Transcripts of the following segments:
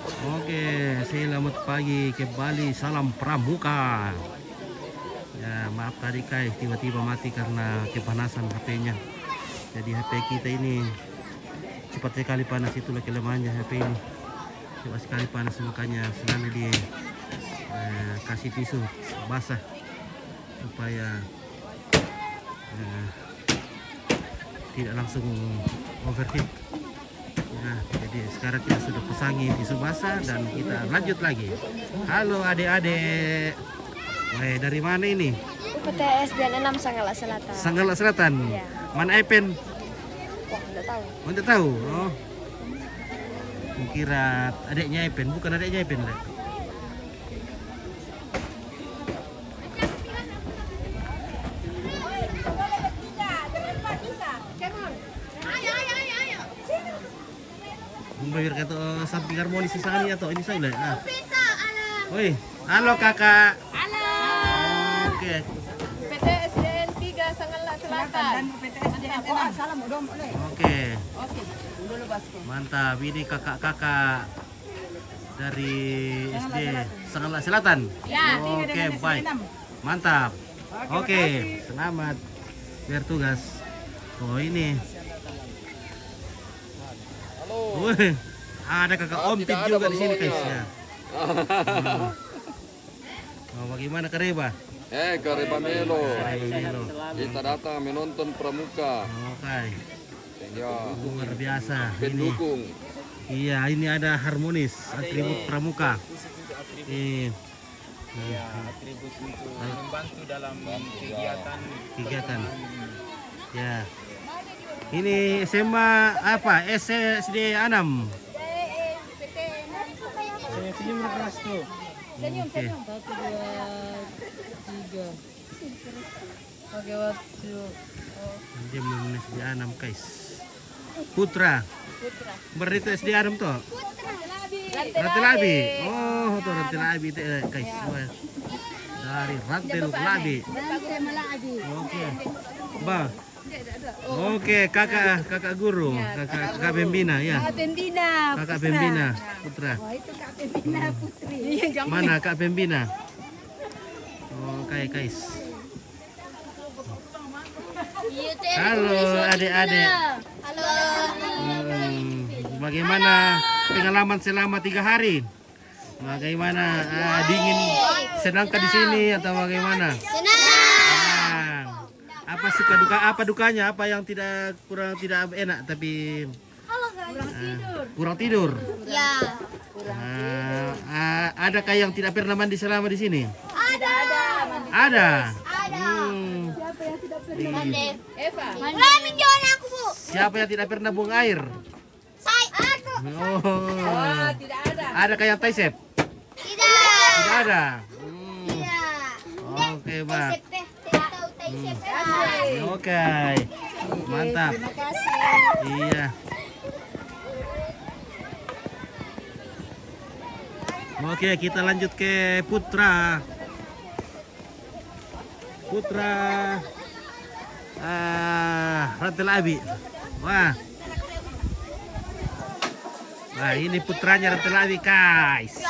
Oke, selamat pagi kembali. Salam Pramuka. Ya, maaf tadi Kai tiba-tiba mati karena kepanasan HP-nya. Jadi HP kita ini cepat sekali panas, itulah kelemahannya HP ini. Cepat sekali panas, makanya selalu di kasih tisu basah supaya tidak langsung overheat. Nah, jadi sekarang kita sudah pesangi tisu basah dan kita lanjut lagi. Halo adik-adik. Dari mana ini? PTS dan 6 Sanggala Selatan. Sanggala Selatan. Ya. Mana Epen? Wah, enggak tahu. Oh, tidak tahu. Oh. Kira adiknya Epen, bukan adiknya Epen lah. Bayar kata samping harmonis di sana atau ini saya lah. Woi, halo kakak. Halo. Oke. PTSDN 3 Sanggala Selatan. PTSDN salam dong. Oke. Oke, dulu Basko. Mantap, ini kakak-kakak dari SD Sanggala Selatan. Ya. Oke, baik. Mantap. Oke, selamat bertugas. Oh, ini. Wih, ada kakak Ompit juga di sini guys ya. Oh, bagaimana Kareba? Kareba Melo. Melo. Kita datang menonton Pramuka. Oke. Ya, Luar biasa. Ini. pendukung. Iya, ini ada harmonis atribut Pramuka. Ini. Atribut untuk membantu dalam Kegiatan. Ya. Ini SMA apa? SD Anam. senyum keras tuh. Oke. 1, 2, 3. Oke, waktu. Dia belum SD Anam guys. Putra. Berarti SD Anam tuh. Rantai Labi. Oh, tuh Rantai Labi itu guys. Wah. Dari Rantai Labi. Oke. Bah. Oke, kakak guru, kakak pembina ya. Kakak pembina putra. Wah, itu Kak Pembina Putri. Mana kak pembina? Oke guys. Halo adik-adik. Halo. Bagaimana pengalaman selama 3 hari? Bagaimana dingin? Senangkah di sini atau bagaimana? Apa suka duka, apa dukanya, apa yang kurang tidak enak tapi kurang tidur. Ya. Adakah yang tidak pernah mandi selama di sini? Ada. Ada. Siapa yang tidak pernah? Mandi. Eva. Ramin jualan aku, Bu. Siapa yang tidak pernah buang air? Saya. Oh. Tidak ada. Adakah yang taisep? Tidak. Tidak ada. Tidak. Oke, Pak. Tidak. Oke. Mantap. Terima kasih. Iya. Oke, kita lanjut ke Putra. Rantai Labi. Wah, ini putranya Rantai Labi, guys.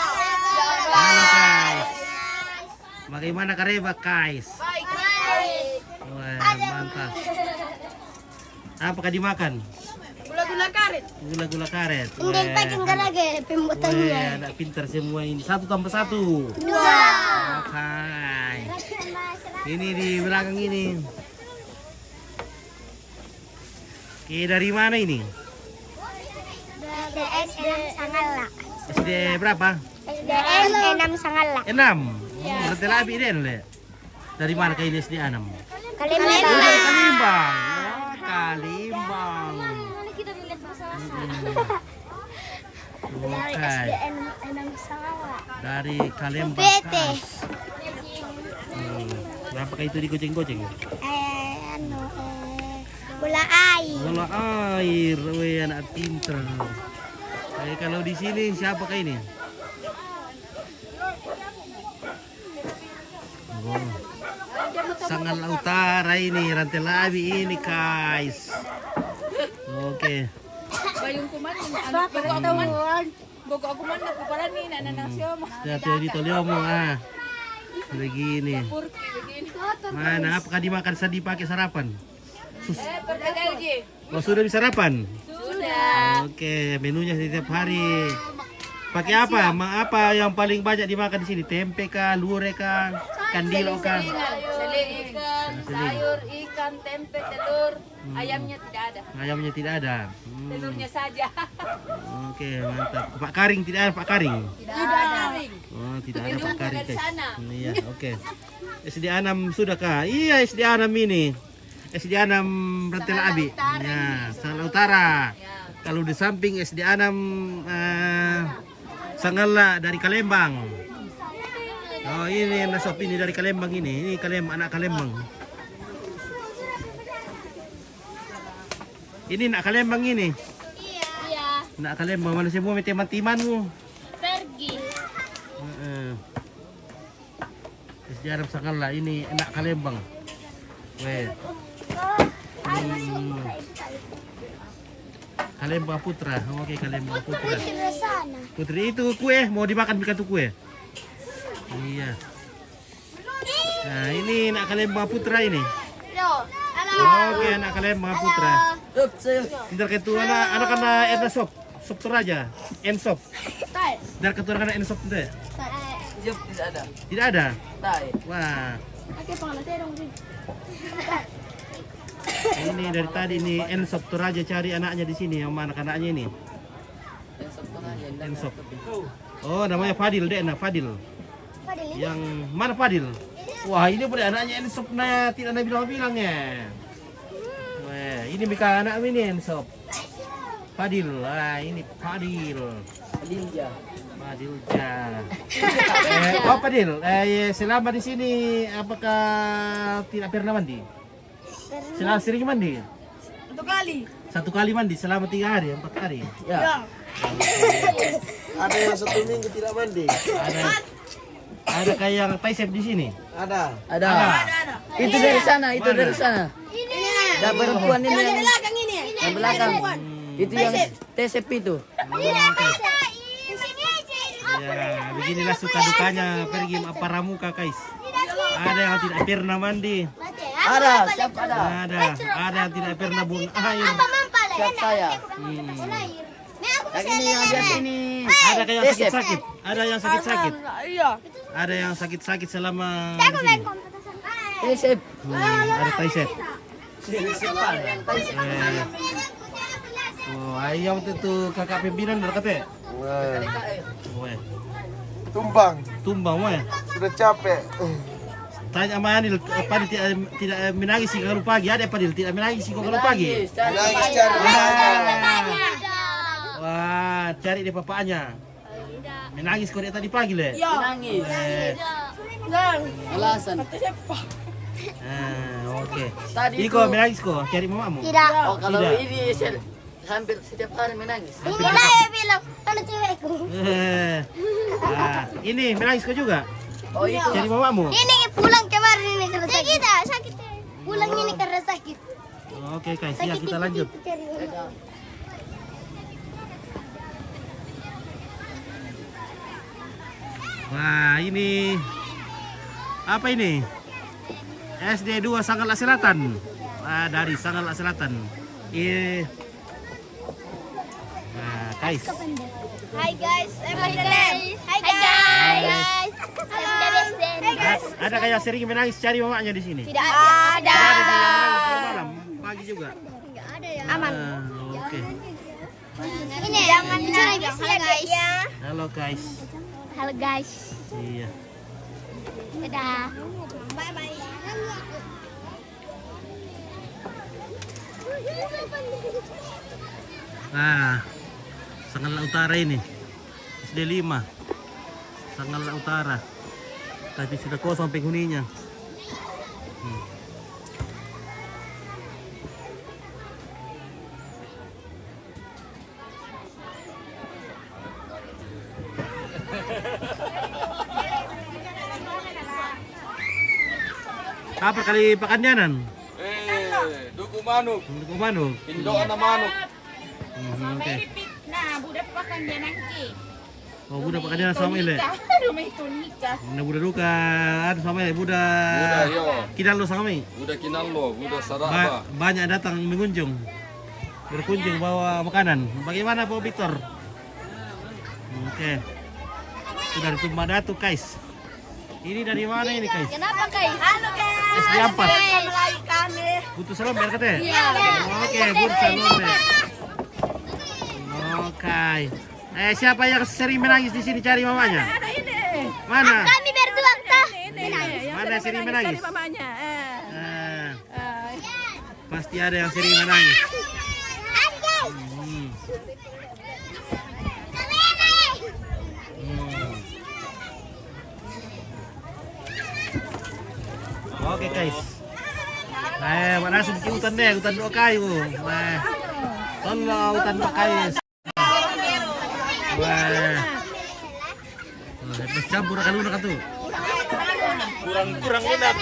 Halo, guys. Bagaimana Kareba, guys? Wah, mantap. Apakah dimakan? Gula-gula karet. Gula-gula karet. Enggak pakai lagi pembuatannya. Anak pintar semua ini. 1 tambah 1. 2. Oke. Ini di belakang ini. Oke, dari mana ini? SD 6 Sanggala. SD berapa? SDN 6 Sanggala. 6. Berarti lebih deh, Le. Dari mana ke ini SD 6? Kalimantan. Dari Kalimbang. Oh, Kalimbang. Kita lihat masalah. Dari Oke. SDN 6 Sanggala. Dari Kalimbang. PT. Apakah itu digoceng-goceng? Bola air. Bola air. Wih, anak pinter. Kalau di sini siapakah ini? Oh. Sanggala Utara ini, Rantai Labi ini guys. Oke. Payung kuman, ano, Bogo ako man nagpaparan ni nananasyo. Dito dito lihat mo begini. Mana apakah dimakan tadi pakai sarapan? Oh, sudah bisa sarapan? Sudah. Oke, menunya setiap hari. Pakai apa? Apa yang paling banyak dimakan di sini? Tempe kah, lure kah, kandilo kah? Seling ikan, sayur, ikan, tempe, telur. Ayamnya tidak ada. Ayamnya tidak ada. Telurnya saja. Oke, mantap. Pak Karing tidak ada, Pak Karing. Tidak ada. Oh, tidak ada Pak Minumnya Karing, dari guys. sana. Iya, oke. SD Anam sudah kah? Iya, SD Anam ini. SD Anam Rantela Abi. Ya, Sanggala Utara. Kalau di samping SD Anam Sanggala dari Kalembang. Oh, ini Nasop ini dari Kalembang ini. Ini anak Kalembang. Ini nak Kalembang ini. Iya. Nak Kalembang mana semua teman-temanmu? Pergi. Sejarah Sanggala ini enak Kalembang. Weh. Kalembang Putra. Oke, Kalembang Putra. Di sana. Putri itu kue, mau dimakan bukan tuh kue? Iya. Nah, ini nak Kalembang Putra ini. Halo. Oke, anak Kalembang Putra. Tidak ketua anak Erna Sop Toraja, Ensop. Tidak ketua anak Ensop tidak? Tidak ada. Tidak ada. Tai. Wah, Oke, pangalan dong. ini dari tadi ini Ensop Toraja cari anaknya di sini, yang mana anaknya ini? Ensop. Oh, namanya Fadil deh, nah Fadil. Yang mana Fadil? Wah, ini pada anaknya Ensop, nah tidak ada bilang-bilangnya. Wah, ini Mika anak ini Ensop. Fadil, wah ini Fadil. Fadilja. Oh Fadil, selama di sini apakah tidak pernah mandi? Selama sering mandi? 1 kali. 1 kali mandi selama 3 hari, 4 hari. Ya. Ada yang 1 minggu tidak mandi. Ada kayak yang Taisep di sini. Ada. Ada. Itu dari sana, itu dari sana. Ada perempuan ini yang belakang ini. Yang belakang. Itu yang TSP itu. Ya, beginilah suka dukanya pergi Pramuka, guys. Ada yang tidak pernah mandi. Ada, siapa ada? Ada yang tidak pernah buang air. Siap saya. Yang ini yang biasa ini. Ada kayak yang sakit-sakit. Ada yang sakit-sakit. Iya. Ada yang sakit-sakit selama di sini. TSP. Ada Taisep. Oh, ayam itu kakak pimpinan dari kate. Weh. Tumbang weh. Sudah capek. Tanya sama Anil, Padil tidak menangis sih kalau pagi. Ada Padil tidak menangis sih kalau pagi. Nangis cari. Wah, cari di bapaknya. Menangis kau dia tadi pagi le. Nangis. Alasan. Oke. Tadi Iko menangis kau, cari mamamu. Tidak. Oh, kalau Tidak. ini hampir setiap hari menangis. Inilah yang bilang, mana cewekku? Ini menangis kau juga. Oh, itu. Cari mamamu. Ini pulang kemarin ini karena sakit. Sakit. Pulang ini karena sakit. Oke, guys, ya kita lanjut. Wah, ini apa ini? SD 2 Sanggala Selatan. Dari Sanggala Selatan. Nah, guys. Hai guys, Hai guys. Ada kayak sering menangis cari mamanya di sini. Tidak ada. Ada yang menangis kalau malam, pagi juga. Aman. Oke. Ini jangan dicurigai. Halo guys. Halo guys. Halo guys. Iya. Dadah. Bye bye. Nah, Sanggala Utara ini. SD 5. Sanggala Utara. Tapi sudah kosong penghuninya. Apa kali pakanyanan? Duku manuk. Untuk manuk. Pindoan na manuk. Oke. Nah, budak pakan dia nangki. Oh, budak pakai dia sama ini. Rumah itu nikah. Nah, budak duka, ada sama ini, Buda budak. yo. Kita lo sama ini. Buda kinalo, buda saraba. Banyak datang mengunjung, berkunjung bawa makanan. Bagaimana Pak Victor? Oke. Sudah ditumpah datu, guys. Ini dari mana ini, guys? Kenapa guys? Halo guys. SD 4. Melayu kami. Butuh selomber katanya? Iya. Oke, butuh selomber. Oke. Siapa yang sering menangis di sini cari mamanya? Ada ini. Mana? Kami berdua tah. Ini yang Mana sering menangis? dari mamanya. Pasti ada yang sering menangis. Hmm. Oke guys. Mana sudah hutan deh, hutan dua kayu. Tolong hutan dua kayu. Campur akan lunak tuh. Kurang enak.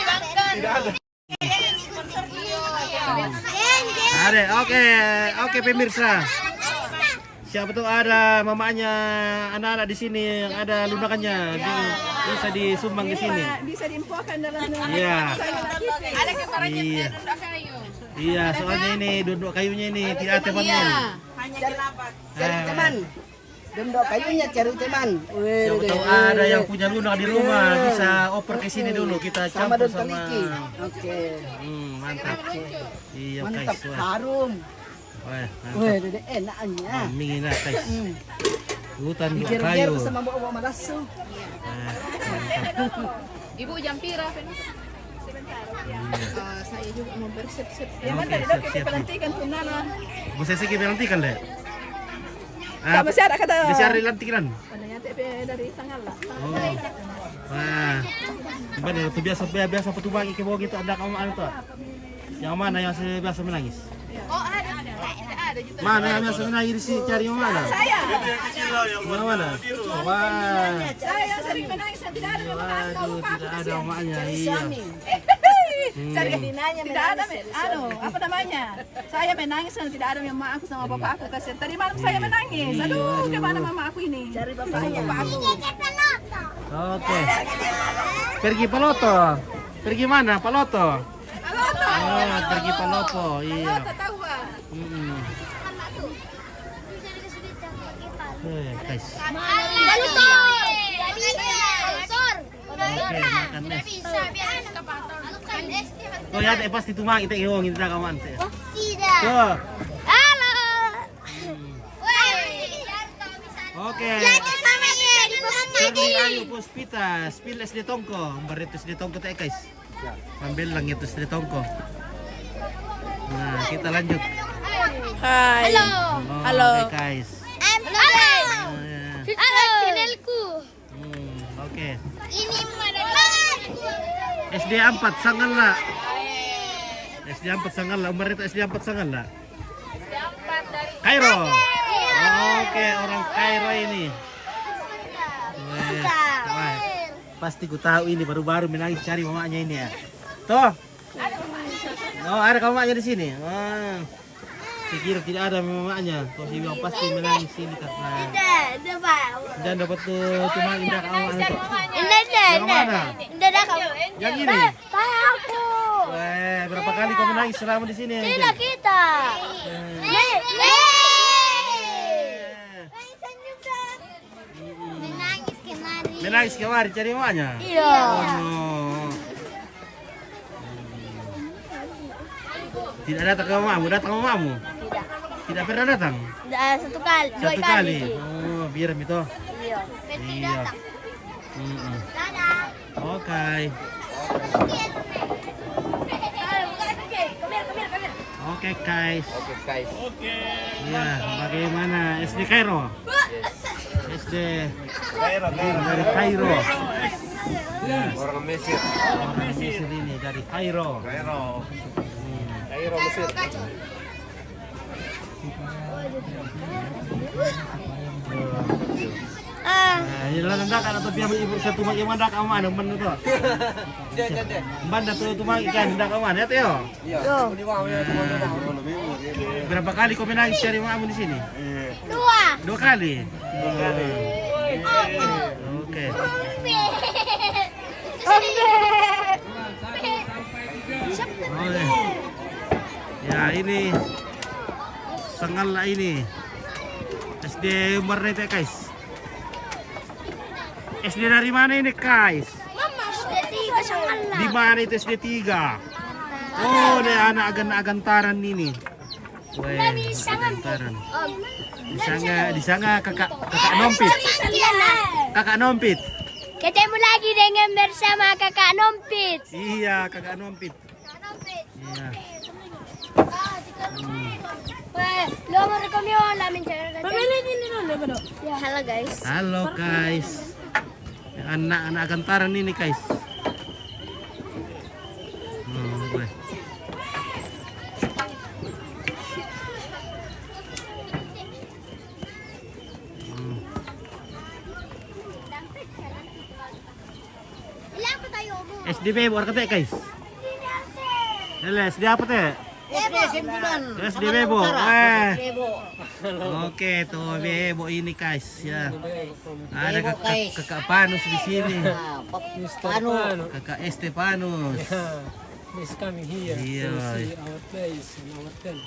Tidak ada. Ada, oke pemirsa. Siapa tuh ada mamanya anak-anak di sini yang ada lunakannya bisa disumbang di sini. Bisa diinfokan dalam Iya. Ada keparanya Iya. duduk kayu. Iya, soalnya ini duduk kayunya ini tidak ada temannya. Hanya dilapak. Cari teman. Dendok kayunya cari teman. Siapa tahu ada yang punya lunak di rumah bisa oper ke sini dulu kita Sama campur dan sama. teliki. Oke. Mantap. Iya Mantap, guys. Wah. harum. Wah, Wih, mantap. dede enaknya. Mingin guys. Hutan dua Biar-biar kayu. sama bawa malasu. Mantap. Ibu jam pira Fen? Saya juga mau bersiap-siap. Ya Oke, kan tadi dok kita siap-siap. pelantikan punana. Bisa sih kita nantikan deh. Sama siapa kata? Bisa hari lantikan. Padanya dari Sangala. Oh. Wah. Gimana itu biasa petubagi ke bawah gitu ada kamu anu tuh. Yang mana yang biasa menangis? Oh ada juga. Mana yang biasa menangis sih cari yang mana? Saya. Yang mana? Wah. Saya yang sering menangis dan tidak ada yang Waduh, tidak ada mamanya. Iya. Cari tidak ada apa namanya? Saya menangis dan tidak ada yang mama aku sama bapak aku kasihan. Tadi malam saya menangis. Aduh, gimana mama aku ini? Cari bapaknya. Bapak aku. Oke. Pergi Paloto. Pergi mana? Paloto. Paloto. Oh, pergi Palopo. Iya. Paloto tahu ah. Guys. Oke, makan nes. Oh ya, pasti tumang kita iwong kita kawan. Tidak. Tuh. Halo. Oke. Sama ya di Shirley Ayu Puspita, Spil SD Tongko, Baritus SD Tongko teh guys. Ambil lang itu SD Tongko. Nah, kita lanjut. Hai. Halo. Halo. Oke guys. Halo. Halo. Channelku. Oke. Ini adalah SD 4 Sangala. SD 4 Sangala, umur itu SD 4 Sangala. Kairo. Oke, orang Kairo ini. Wah, pasti ku tahu ini baru-baru menangis cari mamanya ini ya. Tuh. Oh, ada mamanya di sini. Wah. Saya kira tidak ada mamanya. Tuh si bilang pasti menangis ini karena dan dapat tuh cuma indah kawan itu. Yang mana? Yang ini. aku. Wah, berapa kali kau menangis selama di sini? Tidak kita. Menangis kemari. Menangis kemari cari mamanya. Iya. Oh. Tidak datang ke mamamu, datang ke mamamu. Tidak pernah datang. Satu kali, dua Satu kali. Oh, biar itu. Iya. Iya. Oke. Oke guys. Oke guys. Iya, bagaimana SD Kairo? SD dari Kairo. Orang Mesir. Orang Mesir ini dari Kairo. Kairo Mesir. Nah, Inilah nanda kan atau biar ibu satu mak yang mandak aman man itu. Banda tuh mak ikan ndak aman ya Teo. Berapa kali kau menangis cari makmu di sini? 2. 2 kali. Oke. Oke. Ya ini Sangala ini SD Merdeka guys. SD dari mana ini guys? Mama, SD 3 Sangala. Di mana itu SD 3? Oh, ini anak agantaran ini. Weh, agantaran. Di sana kakak Nompit. Kakak Nompit. Ketemu lagi dengan bersama kakak Nompit. Iya, kakak Nompit. Iya. Nomor kami lamin cara. Halo guys. Halo guys. Anak-anak agantaran ini guys. Boleh. SD Bebo kata guys. SD apa teh? SD Bebo. Oke tuh Bebo ini guys ya. Ada kakak Panus di sini. Kakak Estepanus. He's coming here Iya. to see our place and our tent.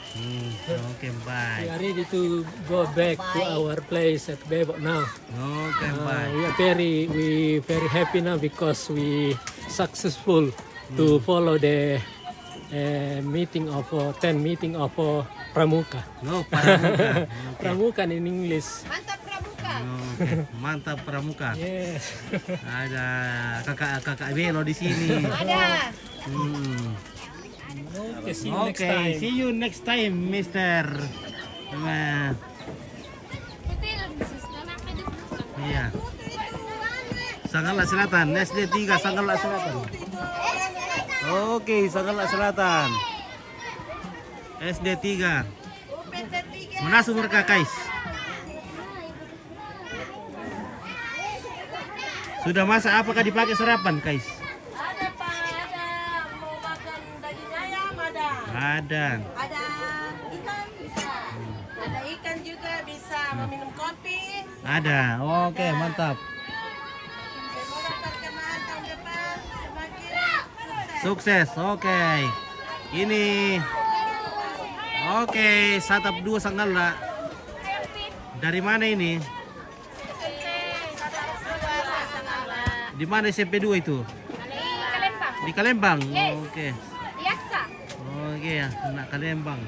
Oke bye. We are ready to go back to our place at Bebok now. Oke bye. We are very happy now because we successful to follow the meeting of tent meeting of Pramuka. No Pramuka. Pramuka in English. Mantap Pramuka. Oke, mantap Pramuka. Yes. Ada kakak Belo di sini. Ada. Okay, see you next Oke, time. see you next time, Mister. Nah, iya. Sangala Selatan, SD 3 Sangala Selatan. Oke, Sangala Selatan. SD 3. Mana sumber guys? Sudah masak apakah dipakai sarapan, guys? Ada Pak, ada mau makan daging ayam ada. Ada. Ada ikan bisa. Ada ikan juga bisa. Mau minum kopi. Ada. Oke, mantap. Semoga terkenal tahun depan semakin Sukses. Oke. Ini. Oke, Satap 2 Sangala. Dari mana ini? Di mana SMP 2 itu? Di Kalembang. Oke. Biasa. Oke ya, anak Kalembang.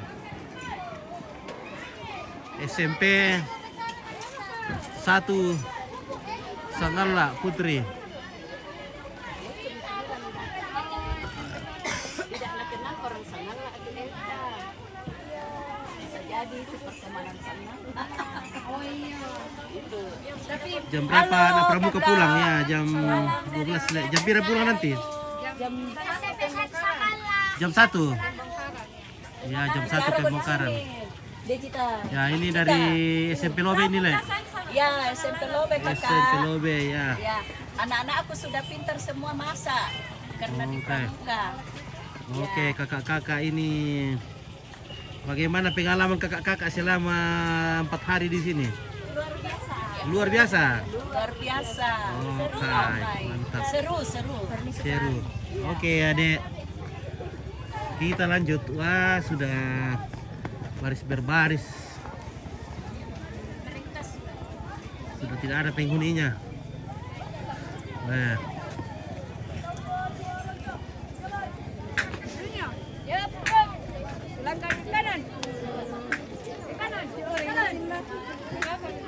SMP 1 Sangala Putri. Jam berapa anak Pramuka pulang ya? Jam 12. Jam berapa pulang nanti? Jam 1. Ya, jam 1 Pembongkaran. Ya, ini dari SMP Lobe ini, Le. Ya, SMP Lobe kakak. SMP Lobe ya. Ya, anak-anak aku sudah pintar semua masak karena di Pramuka. Oke, kakak-kakak ini bagaimana pengalaman kakak-kakak selama 4 hari di sini? Luar biasa. Luar biasa. Oke, mantap. Seru. Seru. Oke, Adek. Kita lanjut. Wah, sudah baris berbaris. Sudah tidak ada penghuninya. Wah.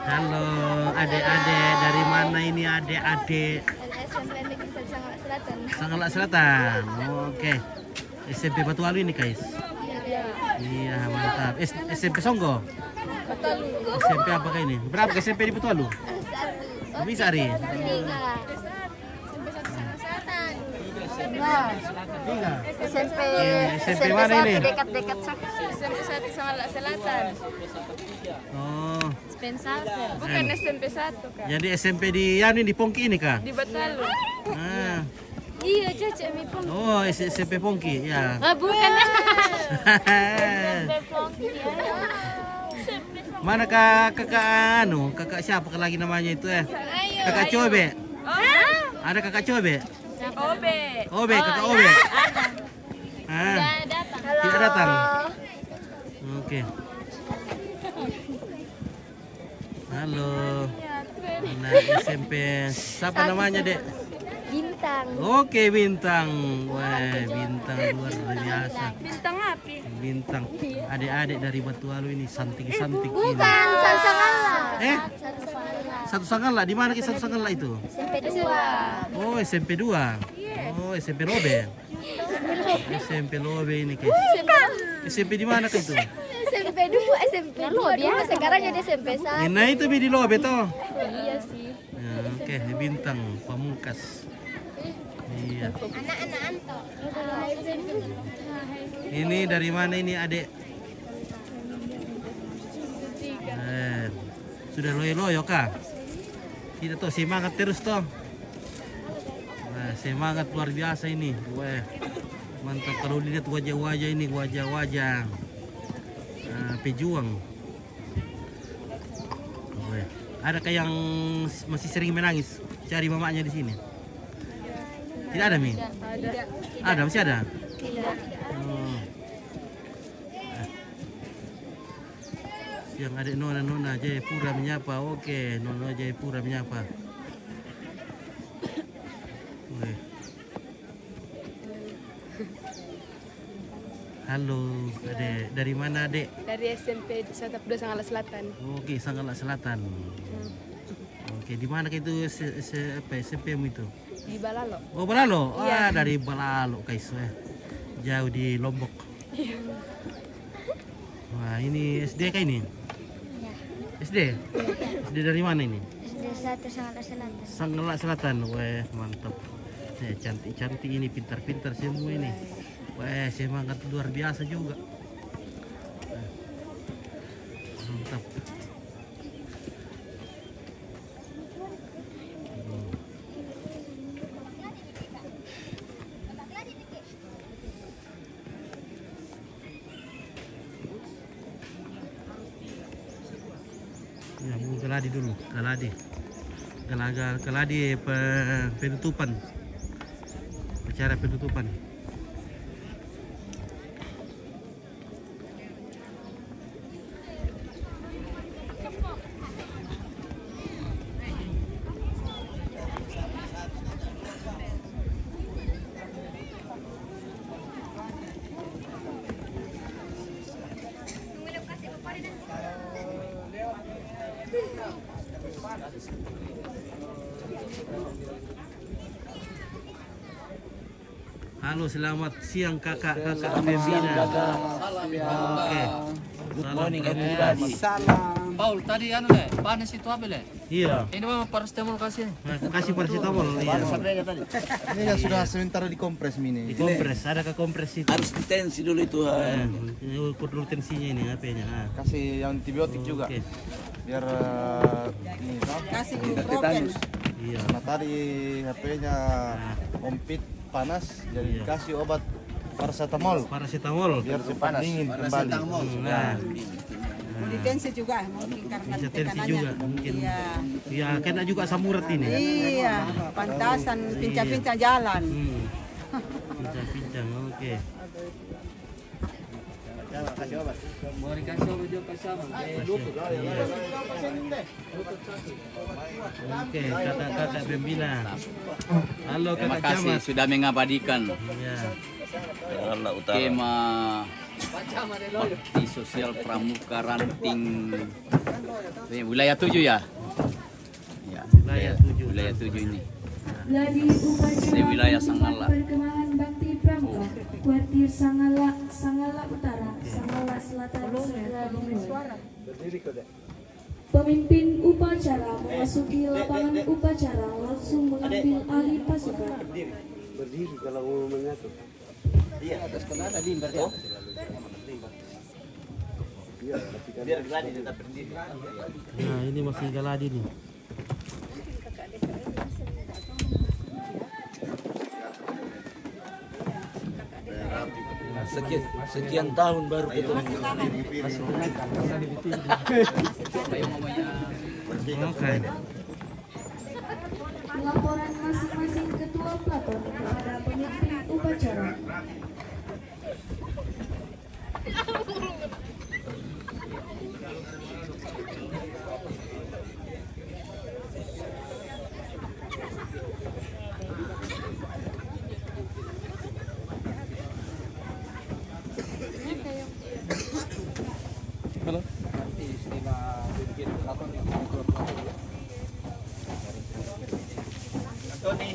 Halo, adik-adik. Dari mana ini adik-adik? SMP Negeri 1 Sangala Selatan. Sangala Selatan. Oke. SMP Batu Alu ini, guys. Iya, mantap. SMP Songgo. SMP apakah ini? Berapa SMP di Batu Alu? Bisa, Ari. 3. SMP 1 Sangala Selatan. SMP SMP mana ini? dekat-dekat SMP 1 Sangalak Selatan. Oh, Spensasel. Bukan SMP 1 Kak. jadi SMP di di Pongki ini kah? Di Batalu. Ah. Iya, Caca mi Pong. Oh, SMP Pongki ya. Ah, bukan. Mana kakak siapa lagi namanya itu kakak Cobe. Ada kakak Cobe? Obe, kakak Obe. Tidak datang. Oke. Halo. Anak SMP. Siapa namanya, Dek? Bintang. Oke, Bintang. Wah, Bintang luar biasa. Bintang api. Bintang. Adik-adik dari Batualu ini santik-santik ini. Bukan, Satu Sangalak. Satu Sangalak. Di mana ke Satu Sangalak itu? SMP 2. Oh, SMP 2. Oh, SMP Lobe. SMP Lobe ini guys. SMP di mana ke itu? SMP 2, SMP 2 dia sekarang jadi SMP 1. Nah, itu di Lobe toh. Iya sih. Ya, oke, Bintang Pamungkas. Iya. Anak-anak Anto. Ini dari mana ini, Adik? Sudah loyo-loyo kah? Tidak toh, semangat terus toh. Nah, semangat luar biasa ini. Wah, mantap kalau lihat wajah-wajah ini, wajah-wajah pejuang. Wah, adakah yang masih sering menangis cari mamanya di sini? Tidak ada, Mi? Ada, masih ada? Oh. Yang adik Nona Jayapura menyapa. Oke, Nona Jayapura menyapa. Oke. Halo, Adek. Dari mana, Adek? Dari SMP 1 Sangalak Selatan. Oke, Sangalak Selatan. Oke, di mana itu SMP-mu itu? Di Balalo. Oh, Balalo. Wah, dari Balalo, guys. Jauh di Lombok. Wah, ini SD kah ini? SD? SD dari mana ini? SD 1 Sangalak Selatan. Sangalak Selatan. Wah, mantap. Cantik-cantik ini, pintar-pintar semua ini. Wah, semangat luar biasa juga. Mantap. Ya, mau geladi dulu, geladi penutupan, acara penutupan. Halo, selamat siang kakak Bembina. Oke. Good morning everybody. Paul, tadi panas itu apa le? Iya. Ini mah paracetamol kasih. Kasih paracetamol. Iya. Ini kan sudah sementara dikompres mini. Di kompres, ada ke kompres itu. Harus tensi dulu itu. Ini ukur dulu tensinya ini, HP-nya. Kasih yang antibiotik juga. Oke. Biar ini Kasih tidak ibuprofen. tetanus. Iya. Karena tadi HP-nya kompit panas, jadi kasih obat paracetamol Paracetamol. biar cepat dingin kembali. Nah, Mau ditensi juga mungkin karena bisa tensi tekanannya. juga mungkin. Iya. Ya, kena juga samurat ini. Iya, pantasan pincang-pincang jalan. Pincang-pincang, oke. Mau dikasih obat juga sama. Oke, kakak Bembina. Halo Terima kakak kasih Camat. sudah mengabadikan Ya. skema bakti sosial pramuka ranting wilayah 7 ya. Ya, Wilayah 7. wilayah 7 ini. Di wilayah Sangalak. Perkemahan Bakti Pramuka, Kuartir Sangalak, Sangalak Utara, Sangalak Selatan, Sangalak. Pemimpin upacara memasuki lapangan upacara langsung mengambil alih pasukan. berdiri kalau mau menyatu. Iya, atas kena ada limbar ya. Iya, tapi kan Biar gladi tetap berdiri. Nah, ini masih galadi nih. Sekian tahun baru ketemu. Oke. Laporan masing-masing ketua pelaton kepada pemimpin upacara. Nanti istilah bikin lakon yang grup lakon. Tony.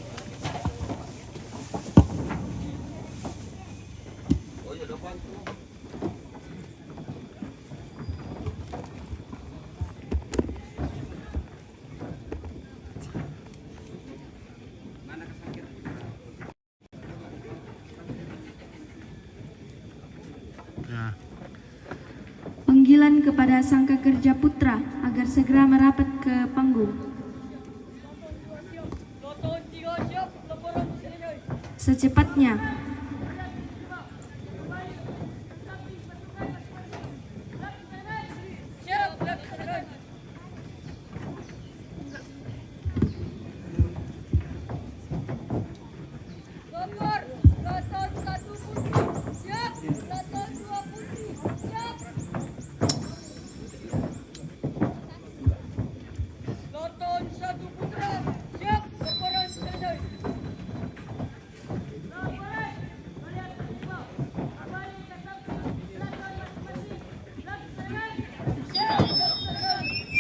Ya. Panggilan kepada Sangka Kerja Putra agar segera merapat ke panggung. Secepatnya.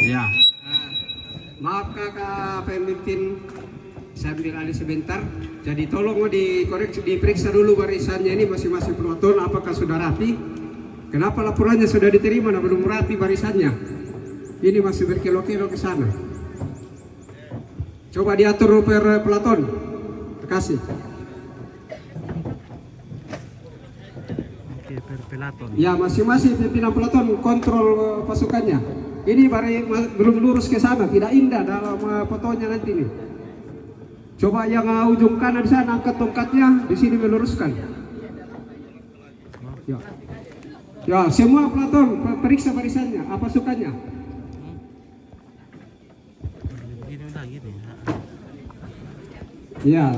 Ya, maaf kakak pemimpin, saya ambil alih sebentar. Jadi tolong dikoreksi, diperiksa dulu barisannya ini masing-masing peloton apakah sudah rapi. Kenapa laporannya sudah diterima dan belum rapi barisannya? Ini masih berkilo-kilo ke sana. Coba diatur per peloton. Terima kasih. Oke, per pelaton. Ya, masing-masing pimpinan peloton kontrol pasukannya. Ini belum lurus ke sana, tidak indah dalam fotonya nanti nih. Coba yang ujung kanan di sana angkat tongkatnya, di sini meluruskan. Ya, ya semua peloton periksa barisannya, apa sukanya. Gini udah gini. Ya,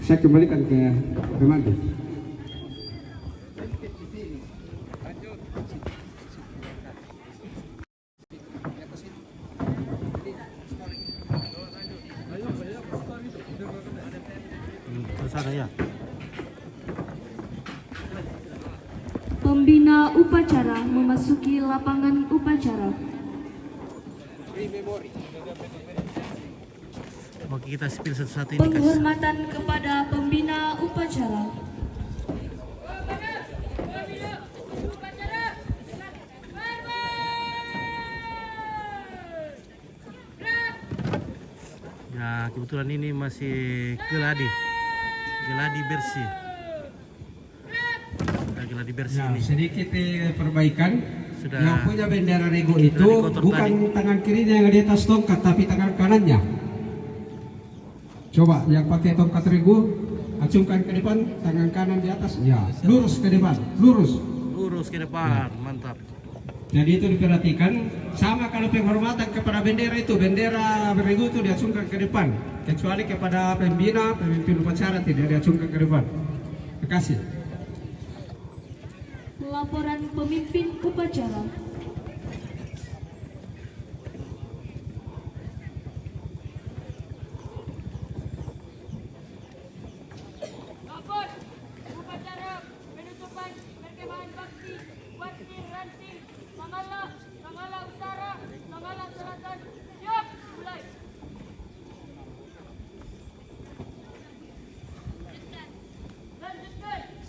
saya kembalikan ke Remandi. Ke sana ya. Pembina upacara memasuki lapangan upacara. Oke, kita spill satu-satu ini guys. Penghormatan kepada pembina upacara. Ya, kebetulan ini masih geladi bersih. Nah, geladi bersih Ya, ini. sedikit perbaikan. Sudah Yang punya bendera Rego itu dikotor bukan tadi. tangan kirinya yang di atas tongkat, tapi tangan kanannya. Coba yang pakai tongkat Rego, acungkan ke depan, tangan kanan di atas. Ya, lurus ke depan, lurus. Lurus ke depan, mantap. Jadi itu diperhatikan. Sama kalau penghormatan kepada bendera itu, bendera Rego itu diacungkan ke depan. Kecuali kepada pembina, pemimpin upacara tidak diacungkan ke depan. Terima kasih. Laporan pemimpin upacara.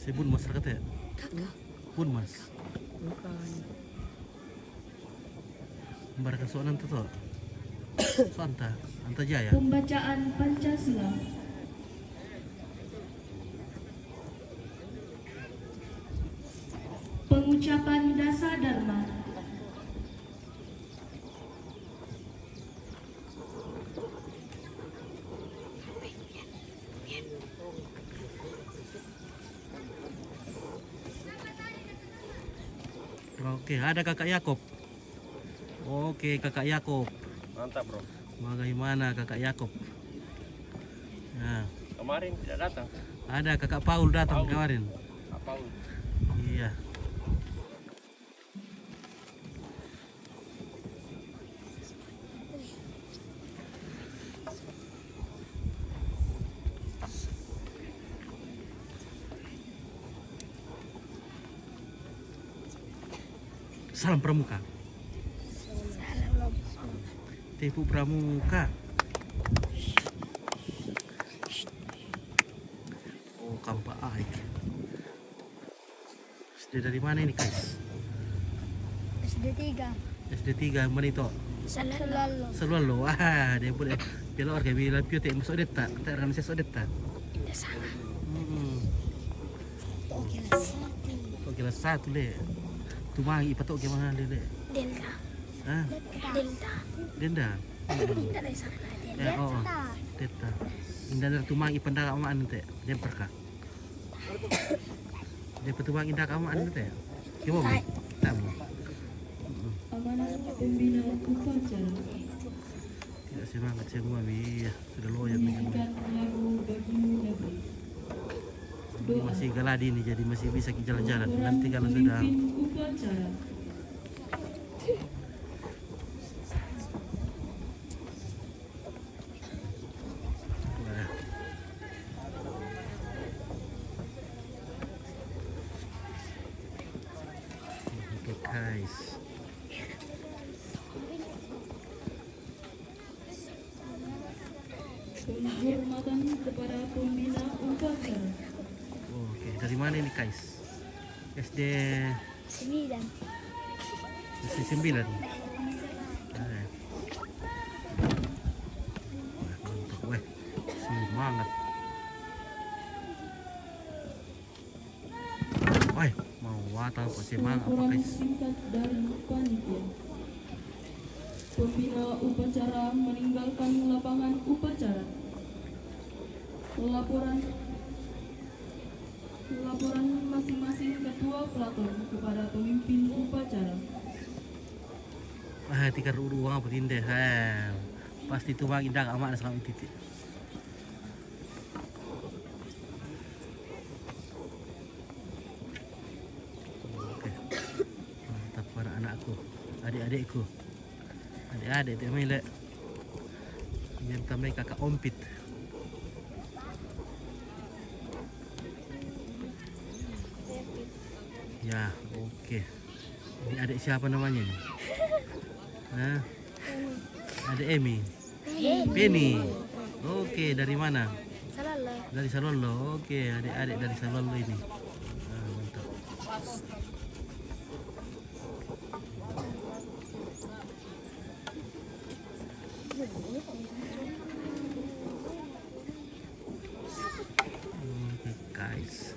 Sebun masyarakat ya? Pun mas. Barang soalan tuh. Santa Antajaya. Pembacaan Pancasila. Pengucapan Dasa Dharma. Oke, ada Kakak Yakob. Oke, Kakak Yakob. Mantap bro. Bagaimana Kakak Yakob? Nah, Kemarin tidak datang. ada Kakak Paul datang Paul. kemarin. Apa? Iya. Salam Pramuka. Tepu Pramuka. Oh, Kampa Aik. SD dari mana ini, guys? SD 3. SD 3 mana itu? Selalu. Selalu. Ah, dia boleh pila orga bila piu te masuk deta. Tak ran ses deta. Tidak sama. Hmm. Oke, Kelas 1 le. Tumangi patok ke mana le? Delta. Hah? Delta. Denda. Tidak ada sana. Ya, oh. Deta. Indah dari tumangi pendaka amaan teh. Demper ka. Dia petuang indah amaan teh. Kibo mi? Tamu. Amanah pembina upacara. Ya semangat semua mi. Sudah loyak nih semua. Menyanyikan lagu Bagimu Negeri. Ini masih galadi nih, jadi masih bisa jalan-jalan. Nanti kalau sudah Pemimpin upacara. Wah. Oke guys. Penghormatan kepada pembina upacara. Oke, dari mana ini guys? SD 9. SD 9. Wah, mantap, weh. Semangat. Wah, mau watang kok semangat apa Laporan guys? singkat dari panitia. Pembina upacara meninggalkan lapangan upacara. Laporan masing-masing ketua pelaton kepada pemimpin upacara. Wah, tikar uang apa tinde? Ha. Pasti tuh bang indah amat sama titik. Oke. Mantap para anakku, adik-adikku. Adik-adik itu milik. Yang tamai kakak ompit. Ya, oke. Ini adik siapa namanya nih? Hah? Adik Emi. Penny. Oke, dari mana? Selalu. Dari Salolo. Oke, adik-adik dari Salolo ini. Ah, mantap. Oke, guys.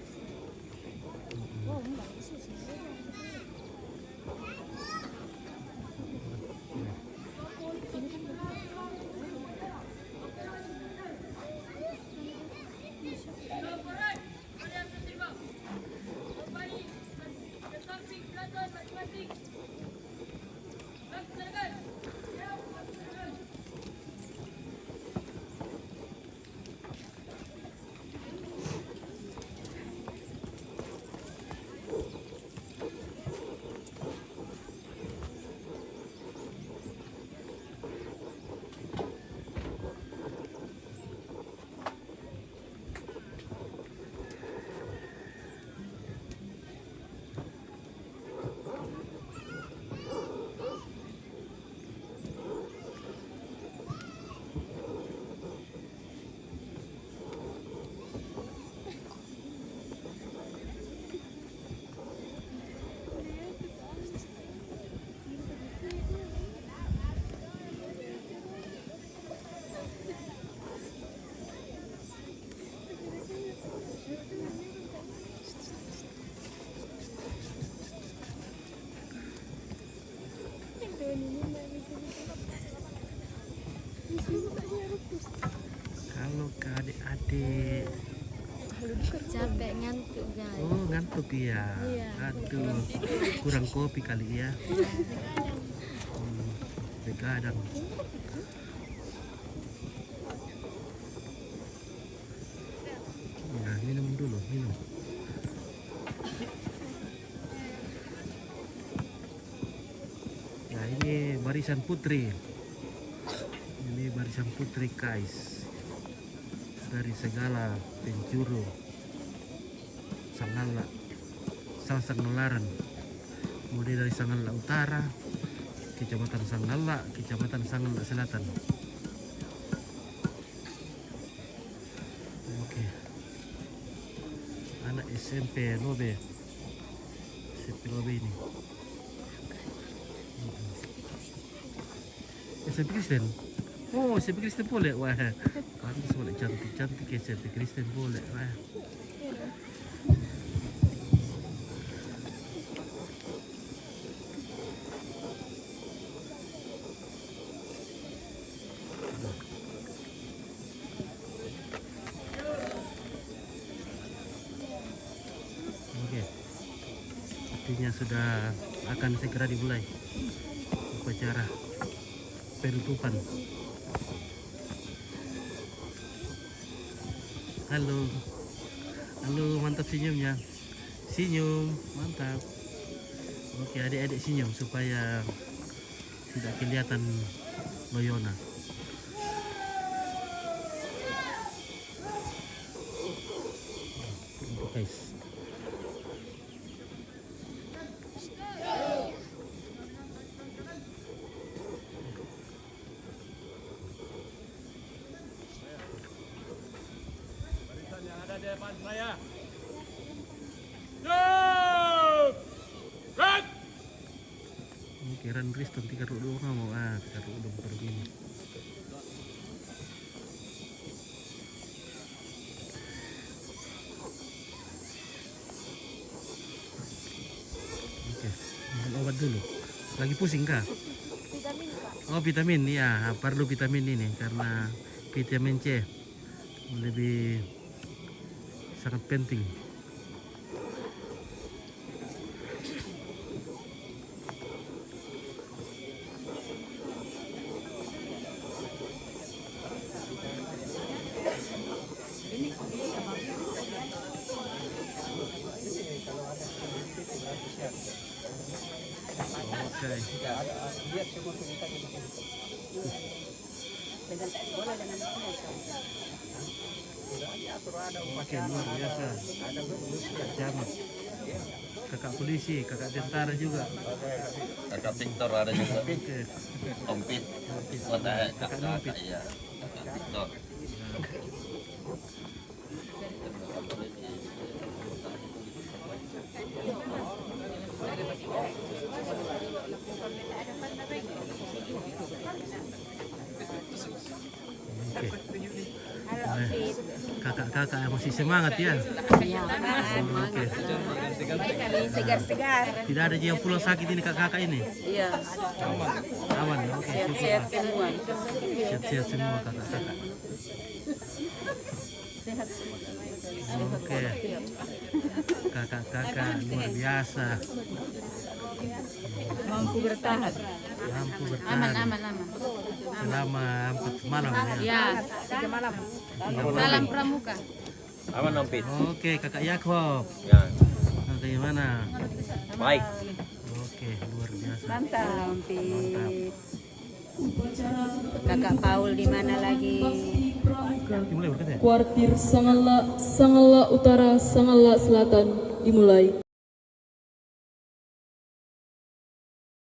adik-adik. Capek ngantuk guys. Oh, ngantuk ya. Aduh, kurang kopi kali ya. Begadang. Nah, minum dulu, minum. Nah, ini barisan putri. Ini barisan putri guys. Dari segala penjuru Sangala, Sanggalaran, mulai dari Sangala Utara, Kecamatan Sangala, Kecamatan Sangala Selatan. Oke, anak SMP Lobe, SMP Lobe ini. SMP Kristen. Oh, SMP Kristen boleh. Wah, pantas boleh, cantik-cantik SMP Kristen boleh. Wah. Oke. Artinya sudah akan segera dimulai upacara penutupan. Halo, halo, mantap senyumnya, senyum, mantap. Oke, adik-adik senyum supaya tidak kelihatan loyona. Guys. Kiran Kristen 32 mau 32 per ini. Oke, minum obat dulu. Lagi pusing kah? Vitamin Pak. Oh, vitamin ya, perlu vitamin ini karena vitamin C lebih sangat penting. Oke, luar biasa. Jamat. Kakak polisi, kakak tentara juga. Kakak Victor ada juga. Oke. Kompit. Kakak Nompit. Iya. Kakak Victor. Oke. Kakak-kakak yang masih semangat ya. Oke. Segar-segar. Tidak ada yang pulang sakit ini kakak-kakak ini. Iya. Aman. Oke. Sehat semua. Sehat-sehat semua kakak-kakak. Oke. Kakak-kakak luar biasa. Mampu bertahan. Mampu bertahan. Aman. Selama 4 malam ya. Ya, 3 malam. Salam pramuka. Aman Nompit. Oke, kakak Yakob. Ya. Gimana? Baik. Oke, luar biasa. Mantap. Kakak Paul di mana lagi? Dimulai berkata ya? Kuartir Sangala Utara, Sangala Selatan dimulai.